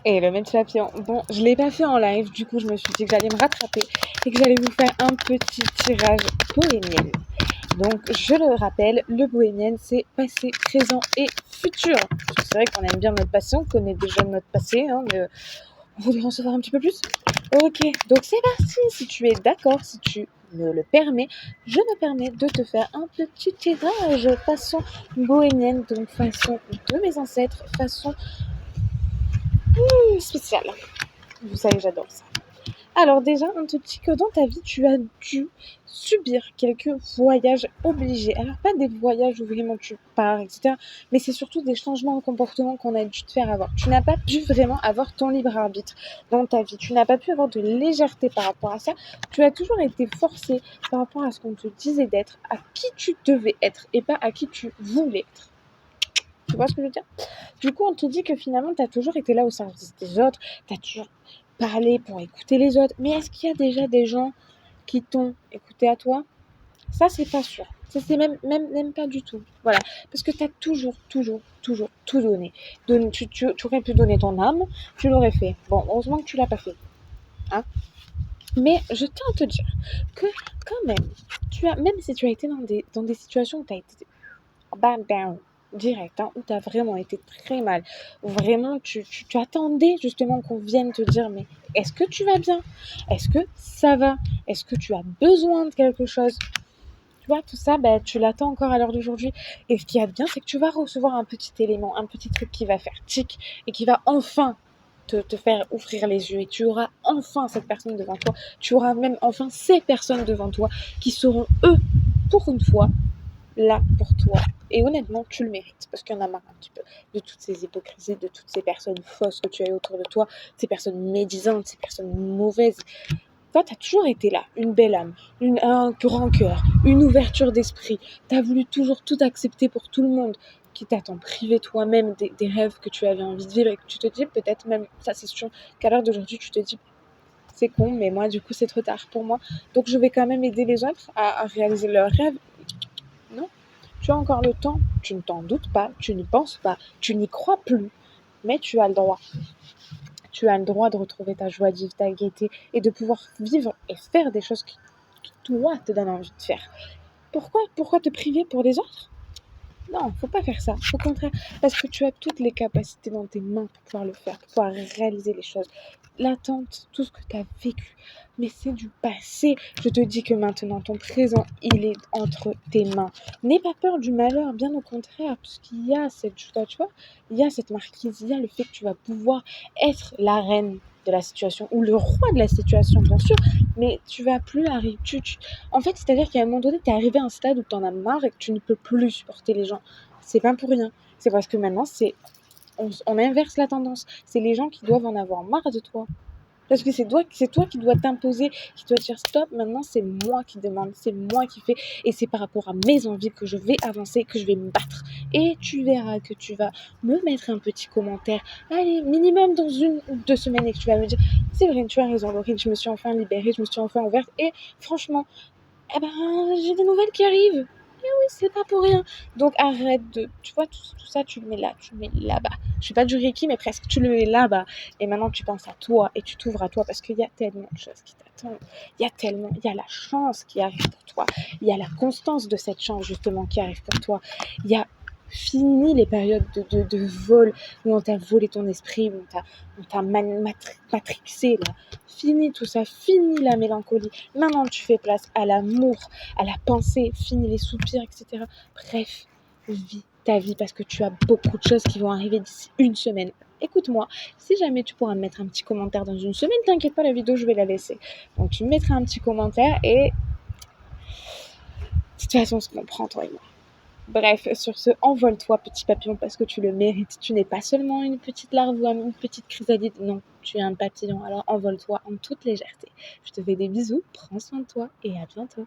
Et le match papillon. Bon, je l'ai pas fait en live, du coup je me suis dit que j'allais me rattraper et que j'allais vous faire un petit tirage bohémien. Donc je le rappelle, le bohémien c'est passé, présent et futur. Parce que c'est vrai qu'on aime bien notre passé, on connaît déjà notre passé, mais on voudrait en savoir un petit peu plus. Ok, donc c'est parti. Si tu es d'accord, si tu me le permets, je me permets de te faire un petit tirage façon bohémienne, donc façon de mes ancêtres, façon spéciale. Vous savez, j'adore ça. Alors déjà, on te dit que dans ta vie, tu as dû subir quelques voyages obligés. Alors pas des voyages où vraiment tu pars, etc. Mais c'est surtout des changements de comportement qu'on a dû te faire avoir. Tu n'as pas pu vraiment avoir ton libre arbitre dans ta vie. Tu n'as pas pu avoir de légèreté par rapport à ça. Tu as toujours été forcé par rapport à ce qu'on te disait d'être, à qui tu devais être et pas à qui tu voulais être. Tu vois ce que je veux dire? Du coup, on te dit que finalement, tu as toujours été là au service des autres, tu as toujours parlé pour écouter les autres. Mais est-ce qu'il y a déjà des gens qui t'ont écouté à toi? Ça, c'est pas sûr. Ça, c'est même pas du tout. Voilà. Parce que tu as toujours tout donné. Tu aurais pu donner ton âme, tu l'aurais fait. Bon, heureusement que tu l'as pas fait. Hein. Mais je tiens à te dire que quand même, même si tu as été dans des situations où tu as été bam, bam, direct, où tu as vraiment été très mal, où vraiment tu attendais justement qu'on vienne te dire, mais est-ce que tu vas bien? Est-ce que ça va? Est-ce que tu as besoin de quelque chose? Tu vois, tout ça, tu l'attends encore à l'heure d'aujourd'hui. Et ce qu'il y a de bien, c'est que tu vas recevoir un petit élément, un petit truc qui va faire tic et qui va enfin te faire ouvrir les yeux. Et tu auras enfin cette personne devant toi. Tu auras même enfin ces personnes devant toi qui seront, eux, pour une fois, là pour toi. Et honnêtement, tu le mérites parce qu'il y en a marre un petit peu de toutes ces hypocrisies, de toutes ces personnes fausses que tu as autour de toi, ces personnes médisantes, ces personnes mauvaises. Toi, tu as toujours été là, une belle âme, un grand cœur, une ouverture d'esprit. Tu as voulu toujours tout accepter pour tout le monde, quitte à t'en priver toi-même des rêves que tu avais envie de vivre et que tu te dis peut-être même, ça c'est sûr, qu'à l'heure d'aujourd'hui, tu te dis c'est con, mais moi du coup c'est trop tard pour moi. Donc je vais quand même aider les autres à réaliser leurs rêves. Non, tu as encore le temps, tu ne t'en doutes pas, tu n'y penses pas, tu n'y crois plus, mais tu as le droit. Tu as le droit de retrouver ta joie de vivre, ta gaieté et de pouvoir vivre et faire des choses qui toi, te donnent envie de faire. Pourquoi te priver pour les autres? Non, faut pas faire ça. Au contraire, parce que tu as toutes les capacités dans tes mains pour pouvoir le faire, pour pouvoir réaliser les choses. L'attente, tout ce que tu as vécu, mais c'est du passé. Je te dis que maintenant, ton présent, il est entre tes mains. N'aie pas peur du malheur, bien au contraire, puisqu'il y a cette, tu vois, il y a cette marquise, il y a le fait que tu vas pouvoir être la reine de la situation, ou le roi de la situation, bien sûr, mais tu vas plus arriver, en fait, c'est-à-dire qu'à un moment donné, tu es arrivé à un stade où tu en as marre et que tu ne peux plus supporter les gens. C'est pas pour rien. C'est parce que maintenant, on inverse la tendance. C'est les gens qui doivent en avoir marre de toi. Parce que c'est toi qui dois t'imposer, qui dois dire stop, maintenant c'est moi qui demande, c'est moi qui fais, et c'est par rapport à mes envies que je vais avancer, que je vais me battre. Et tu verras que tu vas me mettre un petit commentaire, allez, minimum dans 1 ou 2 semaines, et que tu vas me dire, c'est vrai, tu as raison Laurine, je me suis enfin libérée, je me suis enfin ouverte, et franchement, eh ben, j'ai des nouvelles qui arrivent. Et oui, c'est pas pour rien. Donc arrête de, tu vois, tout ça, tu le mets là, tu le mets là-bas. Je suis pas du Reiki, mais presque, tu le mets là-bas. Et maintenant, tu penses à toi et tu t'ouvres à toi parce qu'il y a tellement de choses qui t'attendent. Il y a la chance qui arrive pour toi. Il y a la constance de cette chance, justement, qui arrive pour toi. Il y a fini les périodes de vol où on t'a volé ton esprit, où on t'a matrixé, là. Fini tout ça, fini la mélancolie. Maintenant, tu fais place à l'amour, à la pensée, fini les soupirs, etc. Bref, vis ta vie parce que tu as beaucoup de choses qui vont arriver d'ici 1 semaine. Écoute-moi, si jamais tu pourras me mettre un petit commentaire dans 1 semaine, t'inquiète pas, la vidéo, je vais la laisser. Donc, tu me mettras un petit commentaire et de toute façon, on se comprend, toi et moi. Bref, sur ce, envole-toi, petit papillon, parce que tu le mérites. Tu n'es pas seulement une petite larve ou une petite chrysalide, non, tu es un papillon. Alors envole-toi en toute légèreté. Je te fais des bisous, prends soin de toi et à bientôt.